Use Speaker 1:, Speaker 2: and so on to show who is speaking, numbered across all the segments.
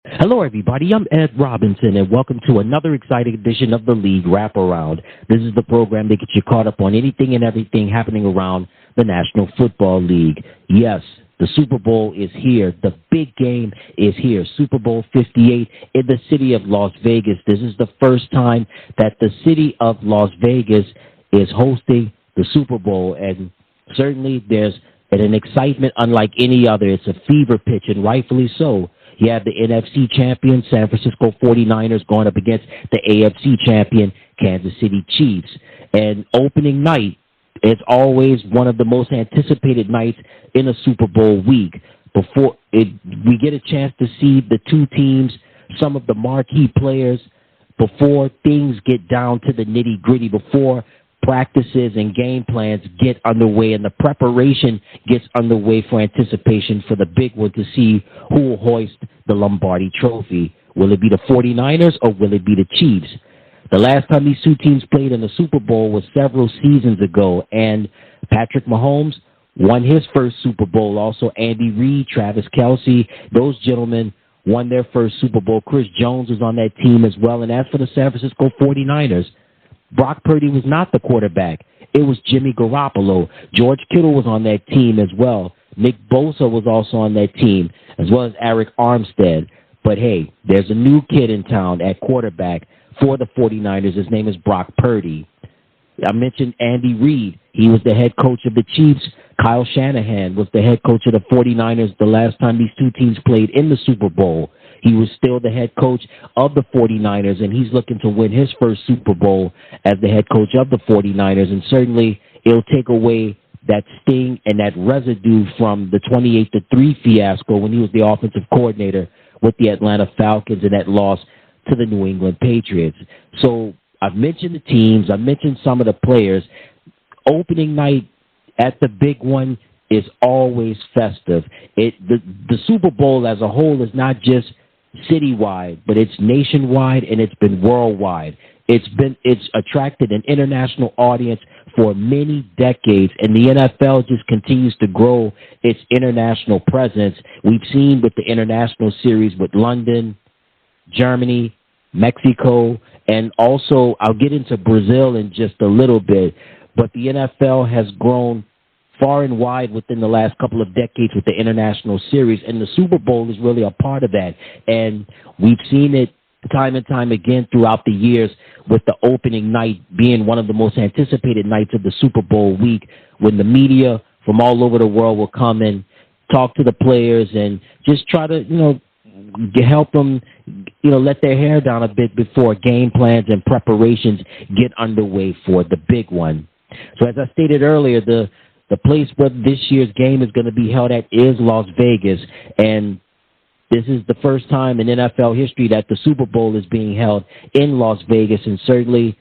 Speaker 1: Hello, everybody. I'm Ed Robinson, and welcome to another exciting edition of the League Wraparound. This is the program that gets you caught up on anything and everything happening around the National Football League. Yes, the Super Bowl is here. The big game is here. Super Bowl 58 in the city of Las Vegas. This is the first time that the city of Las Vegas is hosting the Super Bowl, and certainly there's an excitement unlike any other. It's a fever pitch, and rightfully so. You have the NFC champion, San Francisco 49ers, going up against the AFC champion, Kansas City Chiefs. And opening night is always one of the most anticipated nights in a Super Bowl week. We get a chance to see the two teams, some of the marquee players, before things get down to the nitty-gritty, before practices and game plans get underway and the preparation gets underway for anticipation for the big one to see who will hoist the Lombardi Trophy. Will it be the 49ers or will it be the Chiefs? The last time these two teams played in the Super Bowl was several seasons ago, and Patrick Mahomes won his first Super Bowl. Also, Andy Reid, Travis Kelce, those gentlemen won their first Super Bowl. Chris Jones was on that team as well. And as for the San Francisco 49ers, Brock Purdy was not the quarterback. It was Jimmy Garoppolo. George Kittle was on that team as well. Nick Bosa was also on that team, as well as Eric Armstead. But, hey, there's a new kid in town at quarterback for the 49ers. His name is Brock Purdy. I mentioned Andy Reid. He was the head coach of the Chiefs. Kyle Shanahan was the head coach of the 49ers the last time these two teams played in the Super Bowl. He was still the head coach of the 49ers, and he's looking to win his first Super Bowl as the head coach of the 49ers. And certainly it'll take away that sting and that residue from the 28-3 fiasco when he was the offensive coordinator with the Atlanta Falcons and that loss to the New England Patriots. So I've mentioned the teams. I've mentioned some of the players. Opening night at the big one is always festive. The Super Bowl as a whole is not just citywide, but it's nationwide and it's been worldwide. It's attracted an international audience for many decades, and the NFL just continues to grow its international presence. We've seen with the international series with London, Germany, Mexico, and also I'll get into Brazil in just a little bit, but the NFL has grown far and wide within the last couple of decades with the international series, and the Super Bowl is really a part of that. And we've seen it time and time again throughout the years with the opening night being one of the most anticipated nights of the Super Bowl week, when the media from all over the world will come and talk to the players and just try to, help them, let their hair down a bit before game plans and preparations get underway for the big one. So as I stated earlier, the place where this year's game is going to be held at is Las Vegas, and this is the first time in NFL history that the Super Bowl is being held in Las Vegas, and certainly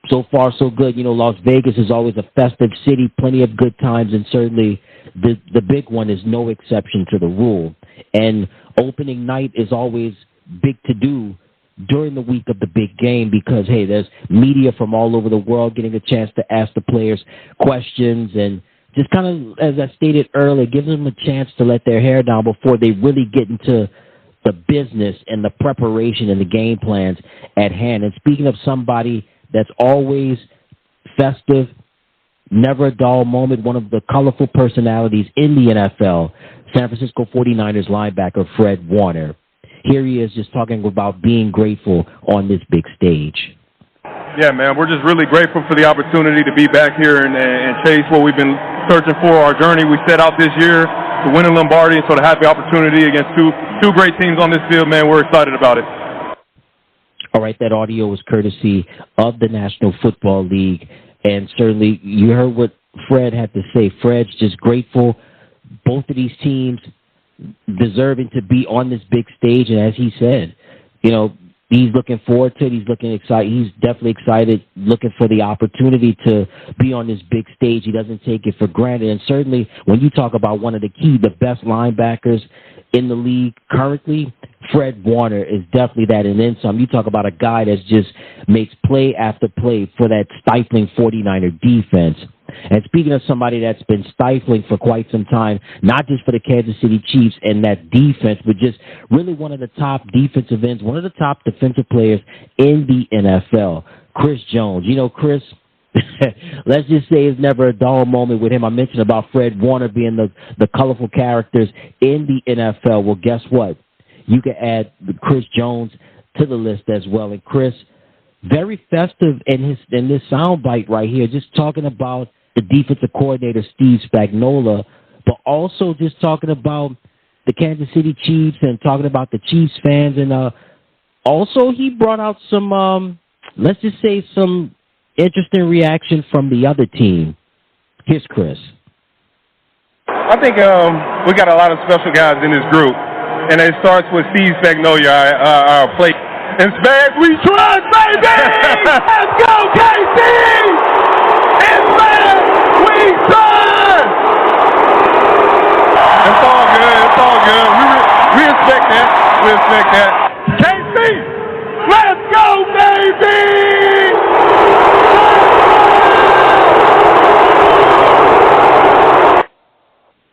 Speaker 1: so far so good. Las Vegas is always a festive city, plenty of good times, and certainly the big one is no exception to the rule. And opening night is always big to do during the week of the big game because, hey, there's media from all over the world getting a chance to ask the players questions and just kind of, as I stated earlier, gives them a chance to let their hair down before they really get into the business and the preparation and the game plans at hand. And speaking of somebody that's always festive, never a dull moment, one of the colorful personalities in the NFL, San Francisco 49ers linebacker Fred Warner. Here he is just talking about being grateful on this big stage.
Speaker 2: Yeah, man, we're just really grateful for the opportunity to be back here and chase what we've been searching for. Our journey we set out this year to win a Lombardi, and so to have the opportunity against two great teams on this field, man, we're excited about it.
Speaker 1: All right, that audio was courtesy of the National Football League, and certainly you heard what Fred had to say. Fred's just grateful. Both of these teams deserving to be on this big stage, and as he said, he's looking forward to it. He's looking excited. He's definitely excited, looking for the opportunity to be on this big stage. He doesn't take it for granted. And certainly when you talk about one of the best linebackers in the league currently, Fred Warner is definitely that and then some. You talk about a guy that just makes play after play for that stifling 49er defense. And speaking of somebody that's been stifling for quite some time, not just for the Kansas City Chiefs and that defense, but just really one of the top defensive ends, one of the top defensive players in the NFL, Chris Jones. You know, Chris, let's just say it's never a dull moment with him. I mentioned about Fred Warner being the colorful characters in the NFL. Well, guess what? You can add Chris Jones to the list as well. And Chris, very festive in this soundbite right here, just talking about the defensive coordinator, Steve Spagnuolo, but also just talking about the Kansas City Chiefs and talking about the Chiefs fans. And also he brought out some, let's just say, some interesting reaction from the other team. Here's Chris.
Speaker 2: I think we got a lot of special guys in this group, and it starts with Steve Spagnuolo, our play. And Spag, we trust, baby! Let's go, KC! And Spag, we trust! It's all good. It's all good. We respect that. We respect that. KC, let's go, baby!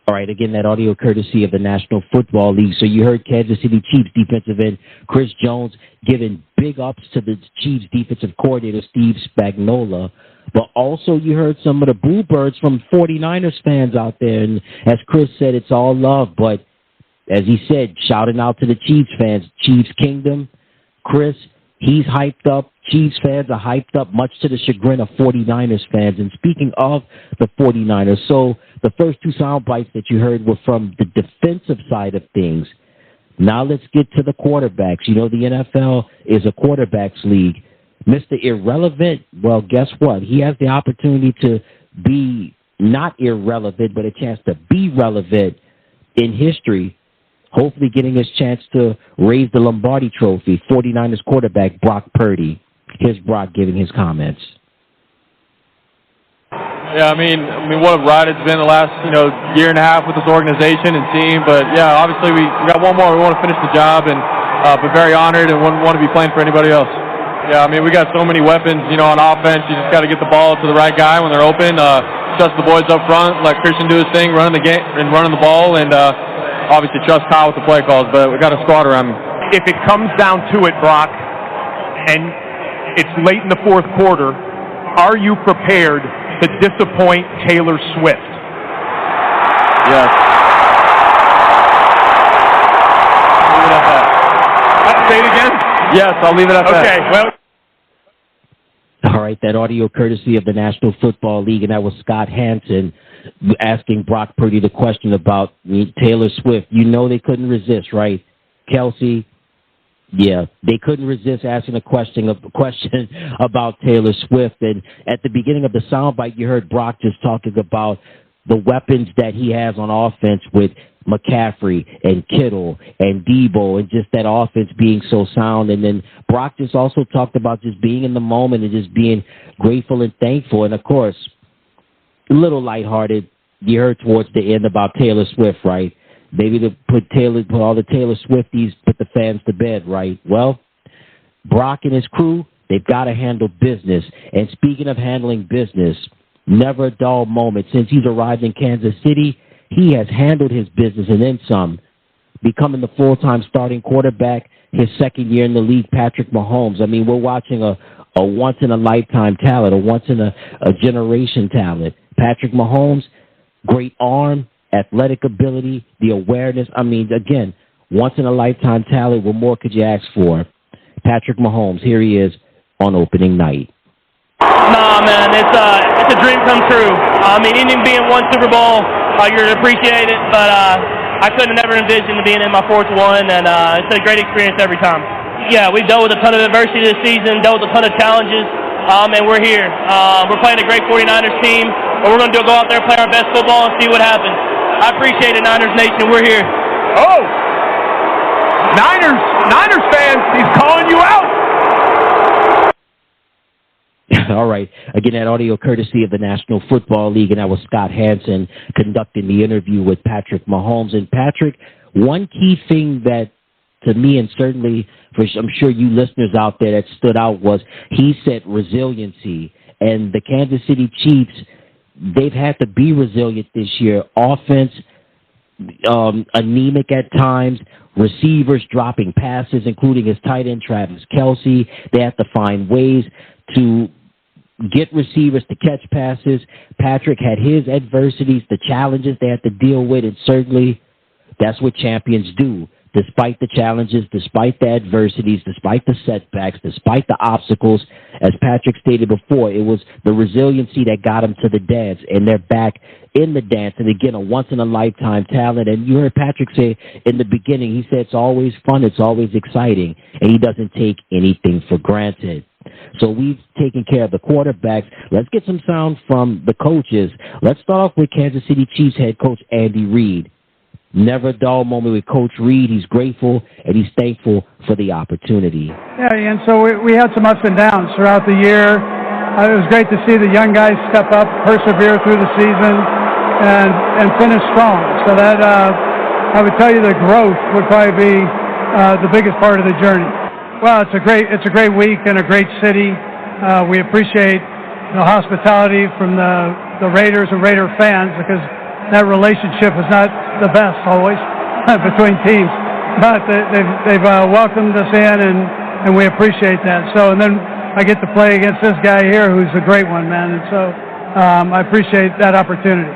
Speaker 1: All right, again, that audio courtesy of the National Football League. So you heard Kansas City Chiefs defensive end Chris Jones giving big ups to the Chiefs defensive coordinator Steve Spagnuolo. But also you heard some of the boo birds from 49ers fans out there. And as Chris said, it's all love. But as he said, shouting out to the Chiefs fans, Chiefs Kingdom, Chris, he's hyped up. Chiefs fans are hyped up, much to the chagrin of 49ers fans. And speaking of the 49ers, so the first two sound bites that you heard were from the defensive side of things. Now let's get to the quarterbacks. You know, the NFL is a quarterbacks league. Mr. Irrelevant, well, guess what? He has the opportunity to be not irrelevant, but a chance to be relevant in history, hopefully getting his chance to raise the Lombardi Trophy. 49ers quarterback Brock Purdy. Here's Brock giving his comments.
Speaker 3: Yeah, I mean, what a ride it's been the last, year and a half with this organization and team. But yeah, obviously we got one more. We want to finish the job, and but very honored and wouldn't want to be playing for anybody else. Yeah, I mean, we got so many weapons, on offense. You just got to get the ball to the right guy when they're open. Trust the boys up front, let Christian do his thing, running the game and running the ball, and obviously trust Kyle with the play calls. But we got a squad around him.
Speaker 4: If it comes down to it, Brock, and it's late in the fourth quarter, are you prepared to disappoint Taylor Swift?
Speaker 3: Yes. Leave it at that.
Speaker 4: Say it again?
Speaker 3: Yes, I'll leave it at that.
Speaker 4: Okay, well.
Speaker 1: All right, that audio courtesy of the National Football League, and that was Scott Hansen asking Brock Purdy the question about Taylor Swift. You know they couldn't resist, right? Kelsey, yeah, they couldn't resist asking a question about Taylor Swift. And at the beginning of the soundbite, you heard Brock just talking about the weapons that he has on offense with McCaffrey and Kittle and Debo, and just that offense being so sound. And then Brock just also talked about just being in the moment and just being grateful and thankful. And, of course, a little lighthearted, you heard towards the end about Taylor Swift, right? Maybe to put all the Taylor Swifties, put the fans to bed, right? Well, Brock and his crew, they've got to handle business. And speaking of handling business, never a dull moment. Since he's arrived in Kansas City, he has handled his business and then some, becoming the full-time starting quarterback his second year in the league, Patrick Mahomes. I mean, we're watching a once-in-a-lifetime talent, a once-in-a-generation talent. Patrick Mahomes, great arm, athletic ability, the awareness. I mean, again, once-in-a-lifetime talent. What more could you ask for? Patrick Mahomes, here he is on opening night.
Speaker 5: Nah, man, it's a dream come true. I mean, even being one Super Bowl, you're appreciated, but I couldn't have never envisioned being in my fourth one, and it's a great experience every time. Yeah, we've dealt with a ton of adversity this season, dealt with a ton of challenges, and we're here. We're playing a great 49ers team, but we're going to go out there, play our best football, and see what happens. I appreciate it, Niners Nation. We're here.
Speaker 4: Oh, Niners fans, he's calling you out.
Speaker 1: All right. Again, that audio courtesy of the National Football League, and that was Scott Hansen conducting the interview with Patrick Mahomes. And Patrick, one key thing that, to me, and certainly for I'm sure you listeners out there, that stood out was he said resiliency. And the Kansas City Chiefs, they've had to be resilient this year. Offense, anemic at times. Receivers dropping passes, including his tight end, Travis Kelce. They have to find ways to get receivers to catch passes. Patrick had his adversities, the challenges they had to deal with, and certainly that's what champions do. Despite the challenges, despite the adversities, despite the setbacks, despite the obstacles, as Patrick stated before, it was the resiliency that got him to the dance, and they're back in the dance. And again, a once-in-a-lifetime talent. And you heard Patrick say in the beginning, he said it's always fun, it's always exciting, and he doesn't take anything for granted. So we've taken care of the quarterbacks. Let's get some sound from the coaches. Let's start off with Kansas City Chiefs head coach Andy Reid. Never a dull moment with Coach Reid. He's grateful and he's thankful for the opportunity.
Speaker 6: Yeah, and so we had some ups and downs throughout the year. It was great to see the young guys step up, persevere through the season, and finish strong. So that I would tell you the growth would probably be the biggest part of the journey. Well, it's a great week in a great city. We appreciate the hospitality from the Raiders and Raider fans, because that relationship is not the best always between teams, but they've welcomed us in, and we appreciate that. So, and then I get to play against this guy here, who's a great one, man, and so I appreciate that opportunity.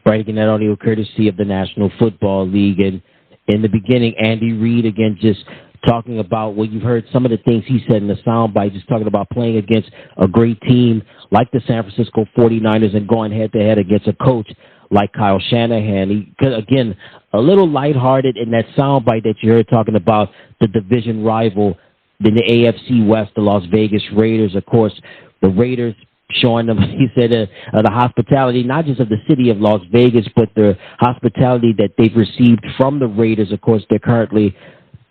Speaker 1: Right, again, that audio courtesy of the National Football League. And in the beginning, Andy Reid, again, just talking about, well, you've heard some of the things he said in the soundbite, just talking about playing against a great team like the San Francisco 49ers and going head-to-head against a coach like Kyle Shanahan. He, again, a little lighthearted in that soundbite that you heard talking about the division rival in the AFC West, the Las Vegas Raiders. Of course, the Raiders showing them, he said, the hospitality, not just of the city of Las Vegas, but the hospitality that they've received from the Raiders. Of course, they're currently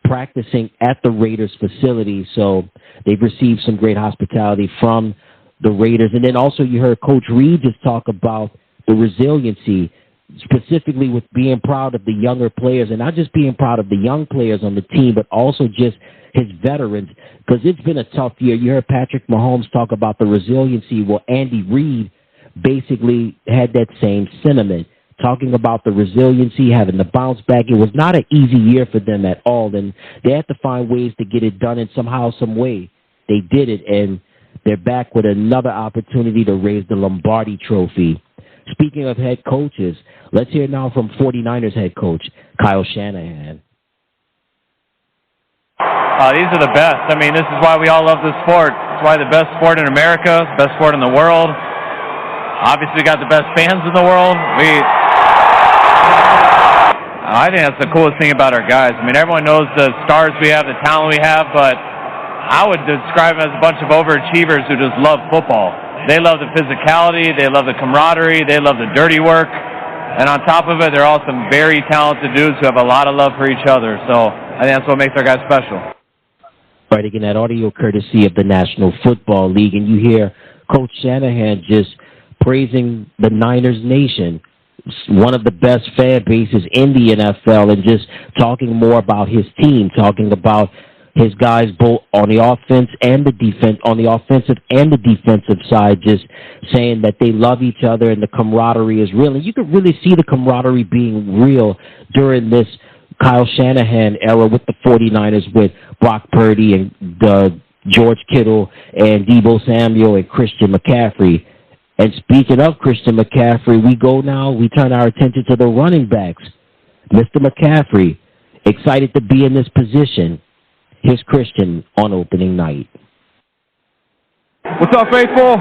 Speaker 1: practicing at the Raiders facility, so they've received some great hospitality from the Raiders. And then also you heard Coach Reid just talk about the resiliency, specifically with being proud of the younger players, and not just being proud of the young players on the team, but also just his veterans, because it's been a tough year. You heard Patrick Mahomes talk about the resiliency. Well, Andy Reid basically had that same sentiment, talking about the resiliency, having the bounce back. It was not an easy year for them at all, and they had to find ways to get it done, and somehow, some way, they did it, and they're back with another opportunity to raise the Lombardi Trophy. Speaking of head coaches, let's hear now from 49ers head coach Kyle Shanahan.
Speaker 3: These are the best. I mean, this is why we all love this sport. It's why the best sport in America, the best sport in the world. Obviously, we got the best fans in the world. I think that's the coolest thing about our guys. I mean, everyone knows the stars we have, the talent we have, but I would describe them as a bunch of overachievers who just love football. They love the physicality, they love the camaraderie, they love the dirty work, and on top of it, they're all some very talented dudes who have a lot of love for each other. So I think that's what makes our guys special.
Speaker 1: Right, again, that audio courtesy of the National Football League, and you hear Coach Shanahan just praising the Niners Nation, one of the best fan bases in the NFL, and just talking more about his team, talking about his guys both on the offense and the defense, on the offensive and the defensive side, just saying that they love each other and the camaraderie is real. And you can really see the camaraderie being real during this Kyle Shanahan era with the 49ers, with Brock Purdy and George Kittle and Deebo Samuel and Christian McCaffrey. And speaking of Christian McCaffrey, we turn our attention to the running backs. Mr. McCaffrey, excited to be in this position. Here's Christian on opening night.
Speaker 2: What's up, faithful?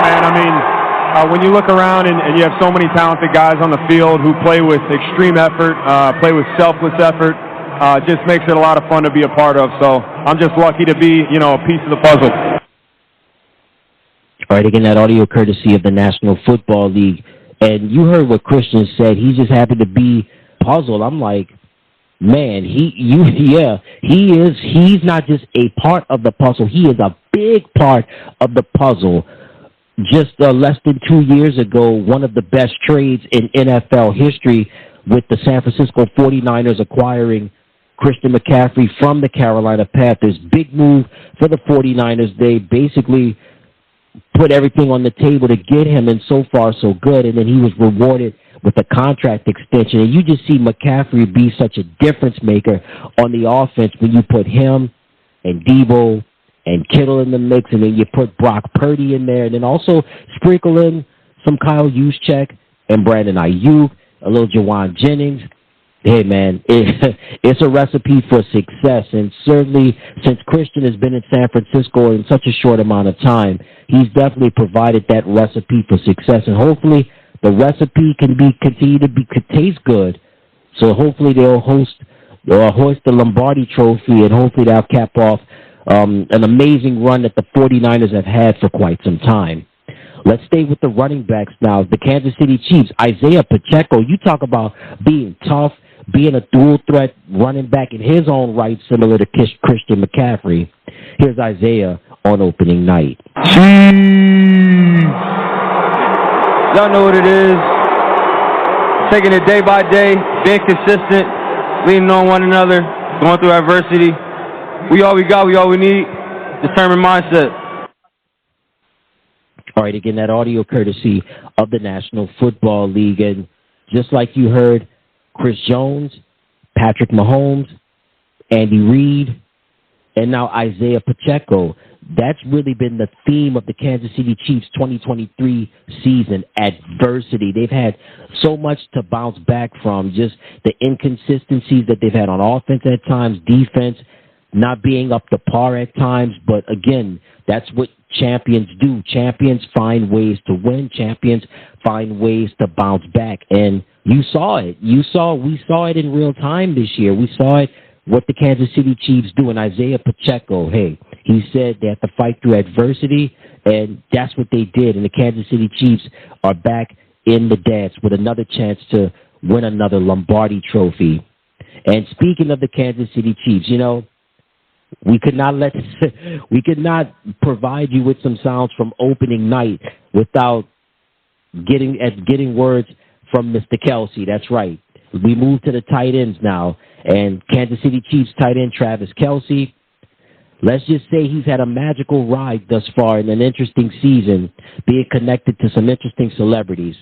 Speaker 2: Man, I mean, when you look around and you have so many talented guys on the field who play with extreme effort, play with selfless effort, just makes it a lot of fun to be a part of. So I'm just lucky to be, a piece of the puzzle.
Speaker 1: All right, again, that audio courtesy of the National Football League. And you heard what Christian said. He's just happy to be puzzled. I'm like, man, he's not just a part of the puzzle. He is a big part of the puzzle. Just less than 2 years ago, one of the best trades in NFL history with the San Francisco 49ers acquiring Christian McCaffrey from the Carolina Panthers. Big move for the 49ers. They basically put everything on the table to get him, and so far so good. And then he was rewarded with a contract extension. And you just see McCaffrey be such a difference maker on the offense when you put him and Debo and Kittle in the mix, and then you put Brock Purdy in there, and then also sprinkle in some Kyle Juszczyk and Brandon Ayuk, a little Jawan Jennings. Hey, man, it's a recipe for success, and certainly since Christian has been in San Francisco in such a short amount of time, he's definitely provided that recipe for success, and hopefully the recipe can continue to taste good. So hopefully they'll hoist the Lombardi Trophy, and hopefully they'll cap off an amazing run that the 49ers have had for quite some time. Let's stay with the running backs now. The Kansas City Chiefs, Isaiah Pacheco. You talk about being tough, being a dual threat running back in his own right, similar to Christian McCaffrey. Here's Isaiah on opening night.
Speaker 7: Y'all know what it is. Taking it day by day, being consistent, leaning on one another, going through adversity. We all we got, we all we need. Determined mindset.
Speaker 1: All right, again, that audio courtesy of the National Football League. And just like you heard, Chris Jones, Patrick Mahomes, Andy Reid, and now Isaiah Pacheco. That's really been the theme of the Kansas City Chiefs 2023 season, adversity. They've had so much to bounce back from, just the inconsistencies that they've had on offense at times, defense not being up to par at times. But again, that's what champions do. Champions find ways to win. Champions find ways to bounce back. And you saw it. We saw it in real time this year. We saw it, what the Kansas City Chiefs do. And Isaiah Pacheco, hey, he said they have to fight through adversity, and that's what they did. And the Kansas City Chiefs are back in the dance with another chance to win another Lombardi Trophy. And speaking of the Kansas City Chiefs, you know, we could not provide you with some sounds from opening night without getting words from Mr. Kelce. That's right. We move to the tight ends now, and Kansas City Chiefs tight end Travis Kelce. Let's just say he's had a magical ride thus far in an interesting season, being connected to some interesting celebrities.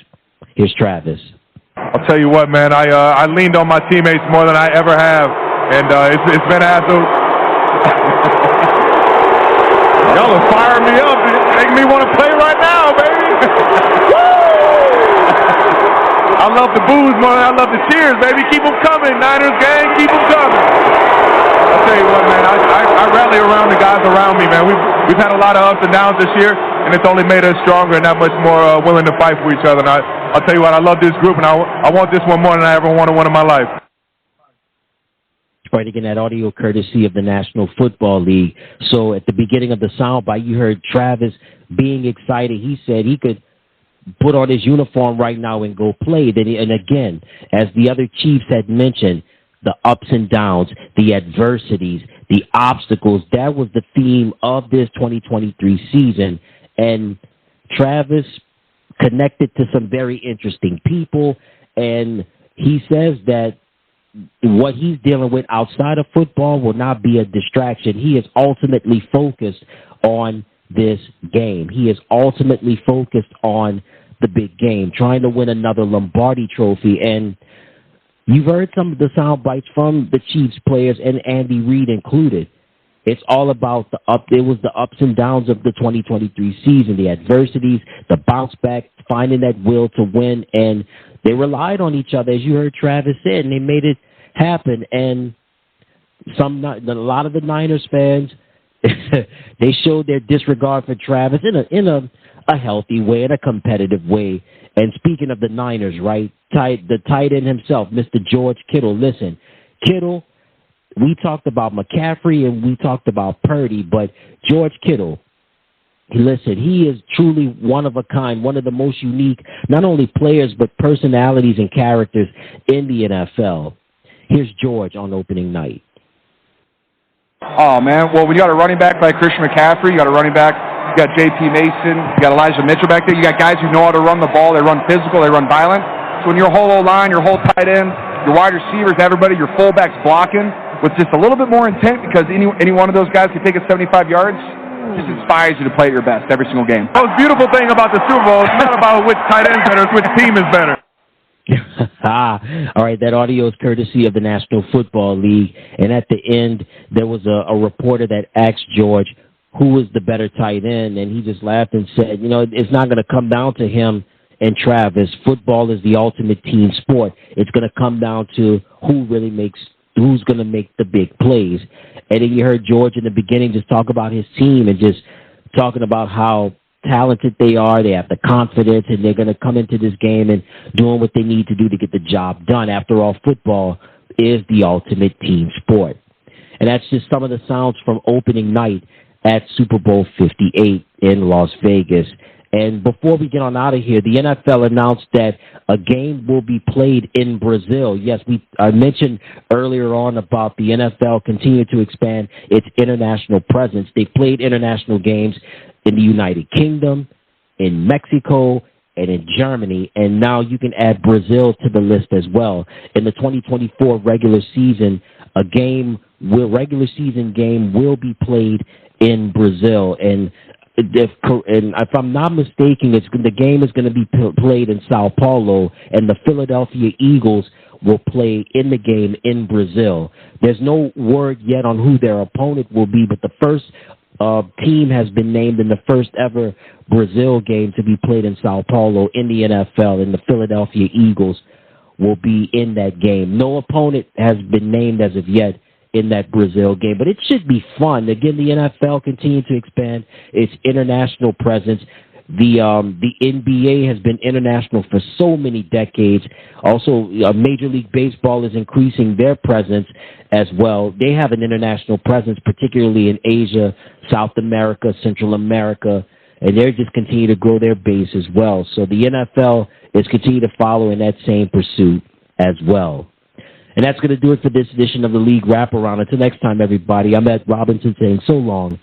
Speaker 1: Here's Travis.
Speaker 2: I'll tell you what, man. I leaned on my teammates more than I ever have, and it's been absolute. Y'all are firing me up, making me want to play right now, baby. I love the boos more than I love the cheers, baby. Keep them coming, Niners gang. Keep them coming. I'll tell you what, man. I rally around the guys around me, man. We've had a lot of ups and downs this year, and it's only made us stronger and that much more willing to fight for each other. And I'll tell you what, I love this group, and I want this one more than I ever wanted one in my life.
Speaker 1: Right, again, that audio courtesy of the National Football League. So at the beginning of the soundbite, you heard Travis being excited. He said he could put on his uniform right now and go play. And again, as the other Chiefs had mentioned, the ups and downs, the adversities, the obstacles, that was the theme of this 2023 season. And Travis connected to some very interesting people, and he says that what he's dealing with outside of football will not be a distraction. He is ultimately focused on this game. He is ultimately focused on the big game, trying to win another Lombardi Trophy. And you've heard some of the sound bites from the Chiefs players, and Andy Reid included. It's all about it was the ups and downs of the 2023 season, the adversities, the bounce back, finding that will to win, and they relied on each other, as you heard Travis said, and they made it happen. And a lot of the Niners fans, they showed their disregard for Travis in a healthy way, in a competitive way. And speaking of the Niners, right, the tight end himself, Mr. George Kittle. Listen, Kittle, we talked about McCaffrey and we talked about Purdy, but George Kittle, listen, he is truly one of a kind, one of the most unique, not only players, but personalities and characters in the NFL. Here's George on opening night.
Speaker 8: Oh, man. Well, when you got a running back like Christian McCaffrey, you got a running back, you got J.P. Mason, you got Elijah Mitchell back there, you got guys who know how to run the ball, they run physical, they run violent. So when your whole O-line, your whole tight end, your wide receivers, everybody, your fullbacks blocking with just a little bit more intent because any one of those guys can take it 75 yards. Just inspires you to play at your best every single game.
Speaker 2: The most beautiful thing about the Super Bowl is not about which tight end is better, it's which team is better.
Speaker 1: All right, that audio is courtesy of the National Football League. And at the end, there was a reporter that asked George who was the better tight end, and he just laughed and said, you know, it's not going to come down to him and Travis. Football is the ultimate team sport. It's going to come down to who's going to make the big plays. And then you heard George in the beginning just talk about his team and just talking about how talented they are. They have the confidence, and they're going to come into this game and doing what they need to do to get the job done. After all, football is the ultimate team sport. And that's just some of the sounds from opening night at Super Bowl 58 in Las Vegas. And before we get on out of here, the NFL announced that a game will be played in Brazil. Yes, I mentioned earlier on about the NFL continuing to expand its international presence. They played international games in the United Kingdom, in Mexico, and in Germany, and now you can add Brazil to the list as well. In the 2024 regular season, regular season game will be played in Brazil, and if I'm not mistaken, the game is going to be played in Sao Paulo, and the Philadelphia Eagles will play in the game in Brazil. There's no word yet on who their opponent will be, but the first team has been named in the first ever Brazil game to be played in Sao Paulo in the NFL, and the Philadelphia Eagles will be in that game. No opponent has been named as of yet in that Brazil game, but it should be fun. Again, the NFL continues to expand its international presence. The NBA has been international for so many decades. Also, Major League Baseball is increasing their presence as well. They have an international presence, particularly in Asia, South America, Central America, and they're just continue to grow their base as well. So the NFL is continuing to follow in that same pursuit as well. And that's going to do it for this edition of the League Wraparound. Until next time, everybody, I'm Ed Robinson saying so long.